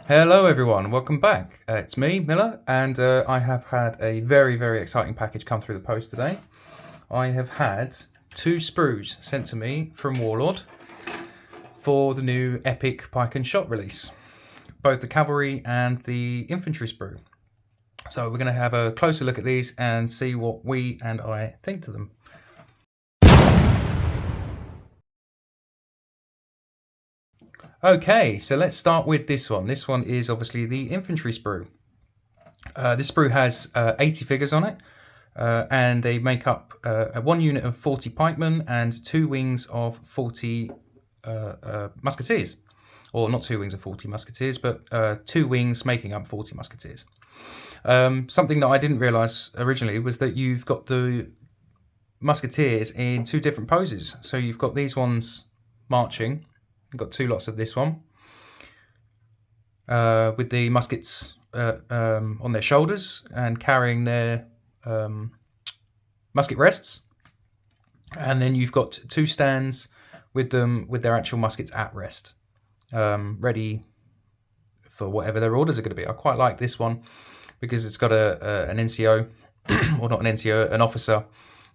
Hello everyone, welcome back. It's me, Miller, and I have had a very, very exciting package come through the post today. I have had 2 sprues sent to me from Warlord for the new epic Pike and Shot release. Both the cavalry and the infantry sprue. So we're going to have a closer look at these and see what we and I think to them. Okay, so let's start with this one. This one is obviously the infantry sprue. This sprue has 80 figures on it, and they make up 1 unit of 40 pikemen and 2 wings of 40 musketeers. Or not 2 wings of 40 musketeers, but 2 wings making up 40 musketeers. Something that I didn't realise originally was that you've got the musketeers in 2 different poses. So you've got these ones marching. You've got 2 lots of this one with the muskets on their shoulders and carrying their musket rests, and then you've got 2 stands with them with their actual muskets at rest, ready for whatever their orders are going to be. I quite like this one because it's got an NCO, or not an NCO, an officer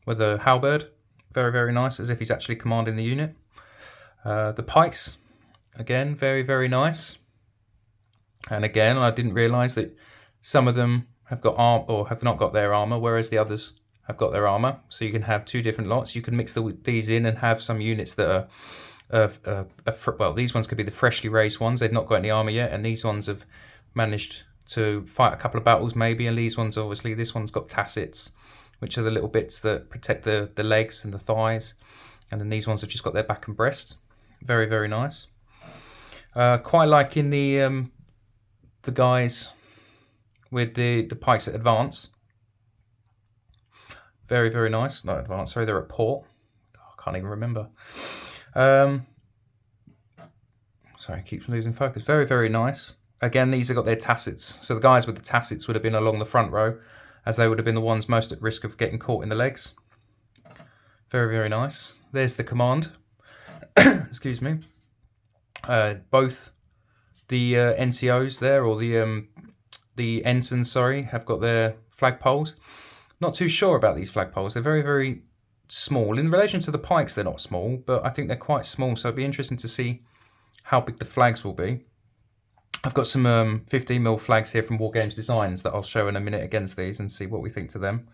with a halberd. Very, very nice, as if he's actually commanding the unit. The pikes, again, very, very nice. And again, I didn't realise that some of them have got or have not got their armour, whereas the others have got their armour. So you can have 2 different lots. You can mix these in and have some units that are, well, these ones could be the freshly raised ones. They've not got any armour yet, and these ones have managed to fight a couple of battles maybe. And these ones, obviously, this one's got tassets, which are the little bits that protect the legs and the thighs. And then these ones have just got their back and breast. Very, very nice. Quite like in the guys with the pikes at advance. Very, very nice. Not advance, sorry, they're at port. I can't even remember. Sorry, it keeps losing focus. Very, very nice. Again, these have got their tassets. So the guys with the tassets would have been along the front row, as they would have been the ones most at risk of getting caught in the legs. Very, very nice. There's the command. Excuse me. Both the NCOs there, or the ensigns, sorry, have got their flagpoles. Not too sure about these flagpoles. They're very, very small. In relation to the pikes, they're not small, but I think they're quite small, so it'd be interesting to see how big the flags will be. I've got some 15mm flags here from War Games Designs that I'll show in a minute against these and see what we think to them.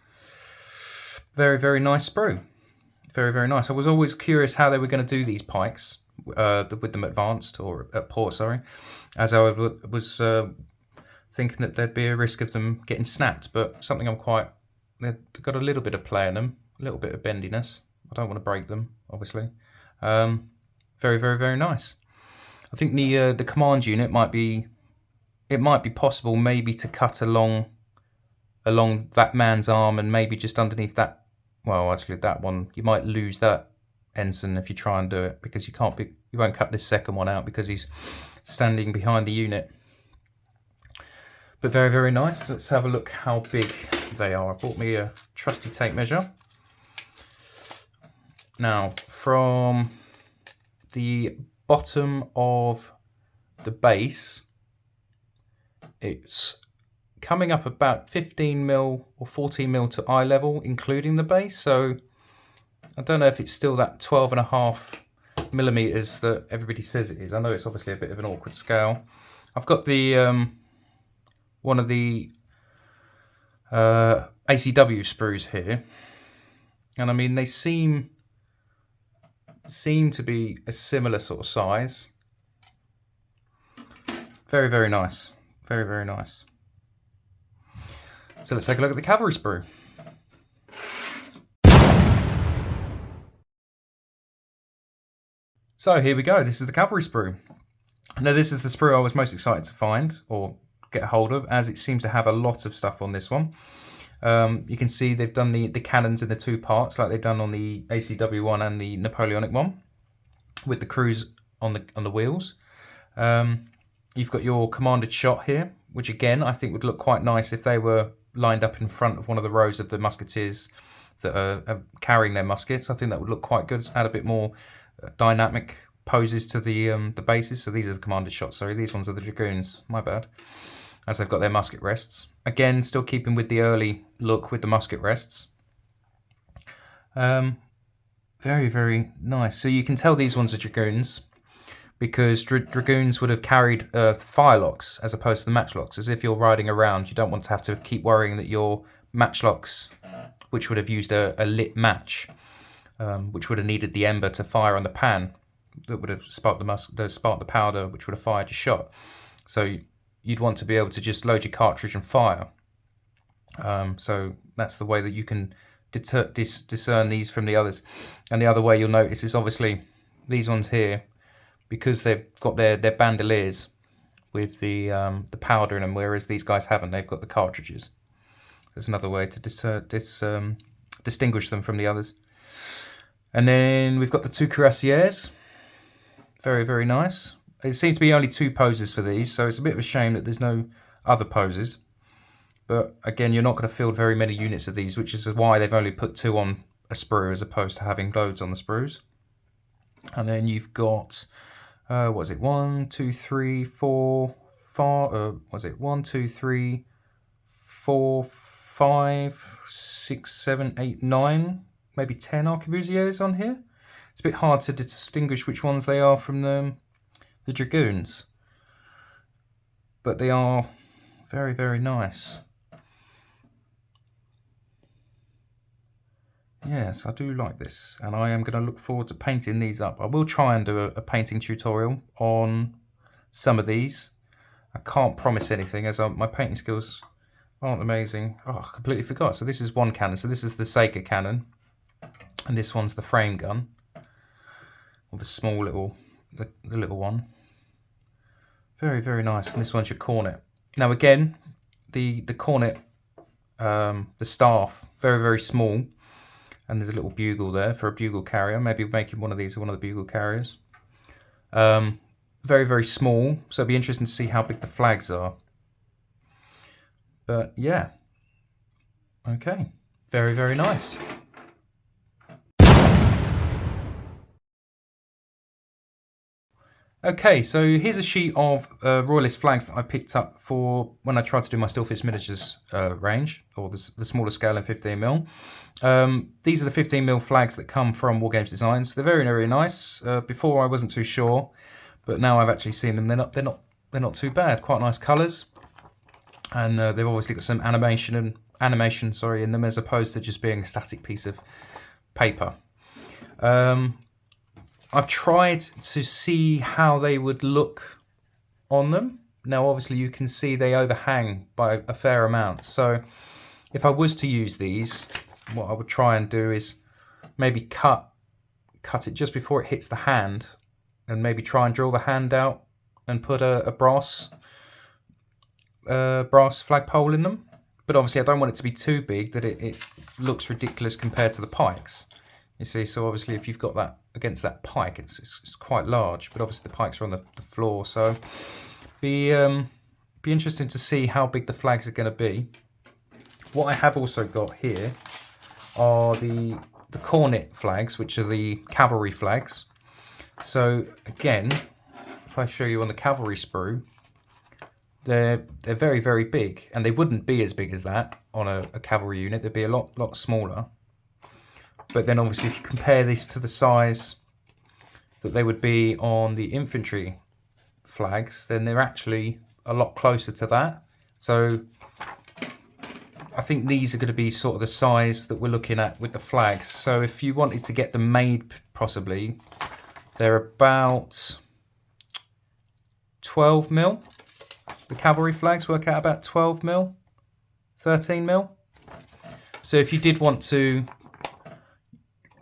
Very, very nice sprue. Very, very nice. I was always curious how they were going to do these pikes with them advanced, or at port, sorry, as I was thinking that there'd be a risk of them getting snapped, but something they've got a little bit of play in them, a little bit of bendiness. I don't want to break them, obviously. Very, very, very nice. I think the command unit might be possible maybe to cut along that man's arm, and maybe just underneath that. Well, actually, that one, you might lose that ensign if you try and do it, because you won't cut this second one out because he's standing behind the unit. But very, very nice. Let's have a look how big they are. I bought me a trusty tape measure. Now, from the bottom of the base, it's coming up about 15mm or 14mm to eye level, including the base. So I don't know if it's still that 12.5mm that everybody says it is. I know it's obviously a bit of an awkward scale. I've got the one of the ACW sprues here, and I mean they seem to be a similar sort of size. Very, very nice. Very, very nice. So let's take a look at the cavalry sprue. So here we go. This is the cavalry sprue. Now this is the sprue I was most excited to find or get a hold of, as it seems to have a lot of stuff on this one. You can see they've done the cannons in the 2 parts, like they've done on the ACW one and the Napoleonic one, with the crews on the wheels. You've got your commanded shot here, which again I think would look quite nice if they were lined up in front of one of the rows of the musketeers that are carrying their muskets. I think that would look quite good. Add a bit more dynamic poses to the bases. So these are the commander's shots. Sorry, these ones are the dragoons. My bad. As they've got their musket rests. Again, still keeping with the early look with the musket rests. Very, very nice. So you can tell these ones are dragoons because dragoons would have carried firelocks as opposed to the matchlocks. As if you're riding around, you don't want to have to keep worrying that your matchlocks, which would have used a lit match, which would have needed the ember to fire on the pan, that would have sparked the powder, which would have fired your shot. So you'd want to be able to just load your cartridge and fire. So that's the way that you can discern these from the others. And the other way you'll notice is obviously these ones here, because they've got their bandoliers with the powder in them, whereas these guys haven't. They've got the cartridges. There's another way to distinguish them from the others. And then we've got the two cuirassiers. Very, very nice. It seems to be only 2 poses for these, so it's a bit of a shame that there's no other poses. But again, you're not going to field very many units of these, which is why they've only put 2 on a sprue as opposed to having loads on the sprues. And then you've got, what is it, 1, 2, 3, 4, 5, what is it, 1, 2, 3, 4, 5, 6, 7, 8, 9, maybe 10 arquebusiers on here. It's a bit hard to distinguish which ones they are from the dragoons. But they are very, very nice. Yes, I do like this, and I am going to look forward to painting these up. I will try and do a painting tutorial on some of these. I can't promise anything, as my painting skills aren't amazing. Oh, I completely forgot. So this is one cannon. So this is the Seika cannon, and this one's the frame gun, or the small little, the little one. Very, very nice. And this one's your cornet. Now again, the cornet, the staff, very, very small. And there's a little bugle there for a bugle carrier. Maybe making one of these one of the bugle carriers. Very, very small. So it'll be interesting to see how big the flags are. But yeah. Okay. Very, very nice. Okay, so here's a sheet of Royalist flags that I picked up for when I tried to do my Stillfist miniatures range, or the smaller scale in 15mm. These are the 15mm flags that come from Wargames Designs. They're very, very nice. Before I wasn't too sure, but now I've actually seen them. They're not too bad. Quite nice colours, and they've obviously got some animation in them, as opposed to just being a static piece of paper. I've tried to see how they would look on them. Now, obviously, you can see they overhang by a fair amount. So if I was to use these, what I would try and do is maybe cut it just before it hits the hand, and maybe try and drill the hand out and put a brass flagpole in them. But obviously, I don't want it to be too big that it looks ridiculous compared to the pikes. You see, so obviously if you've got that against that pike, it's quite large, but obviously the pikes are on the floor, so be interesting to see how big the flags are going to be. What I have also got here are the cornet flags, which are the cavalry flags. So again, if I show you on the cavalry sprue, they're very, very big, and they wouldn't be as big as that on a cavalry unit. They'd be a lot smaller. But then obviously if you compare this to the size that they would be on the infantry flags, then they're actually a lot closer to that. So I think these are going to be sort of the size that we're looking at with the flags. So if you wanted to get them made, possibly, they're about 12mm. The cavalry flags work out about 12mm, 13mm. So if you did want to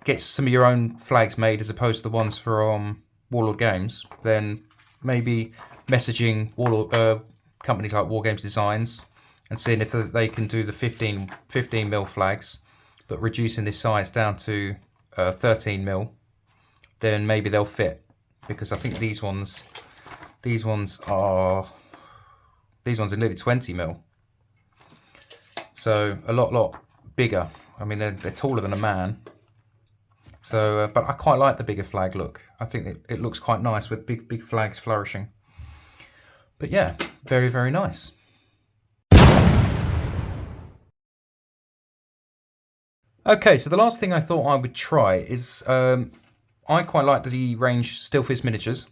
get some of your own flags made as opposed to the ones from Warlord Games, then maybe messaging Warlord companies like Wargames Designs and seeing if they can do the 15mm flags, but reducing this size down to 13mm, then maybe they'll fit. Because I think these ones are nearly 20mm, so a lot bigger. I mean, they're taller than a man. So, but I quite like the bigger flag look. I think it looks quite nice with big flags flourishing. But yeah, very, very nice. Okay, so the last thing I thought I would try is I quite like the range Stillfist miniatures,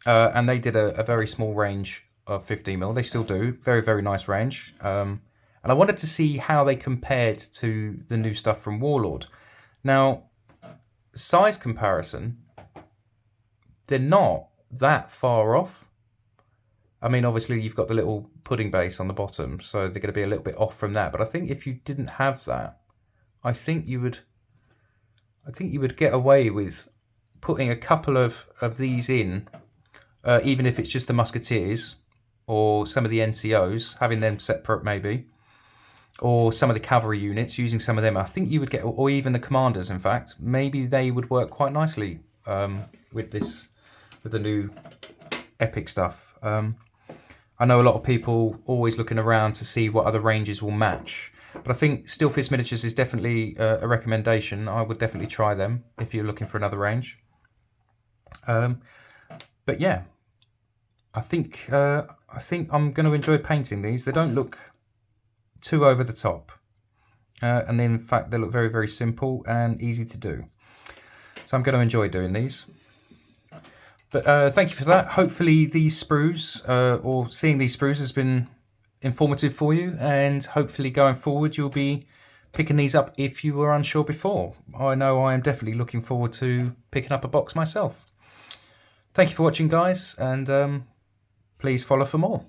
and they did a very small range of 15mm. They still do. Very, very nice range. And I wanted to see how they compared to the new stuff from Warlord. Now, size comparison, they're not that far off. I mean, obviously you've got the little pudding base on the bottom, so they're going to be a little bit off from that. But I think if you didn't have that, I think you would get away with putting a couple of these in, even if it's just the musketeers or some of the NCOs, having them separate maybe, or some of the cavalry units, using some of them. I think you would get, or even the commanders, in fact, maybe they would work quite nicely with the new epic stuff. I know a lot of people always looking around to see what other ranges will match. But I think Stillfist Miniatures is definitely a recommendation. I would definitely try them if you're looking for another range. But yeah, I think I'm going to enjoy painting these. They don't look too over the top, and in fact they look very, very simple and easy to do. So I'm going to enjoy doing these. But thank you for that. Hopefully these sprues, or seeing these sprues, has been informative for you, and hopefully going forward you'll be picking these up if you were unsure before. I know I am definitely looking forward to picking up a box myself. Thank you for watching, guys, and please follow for more.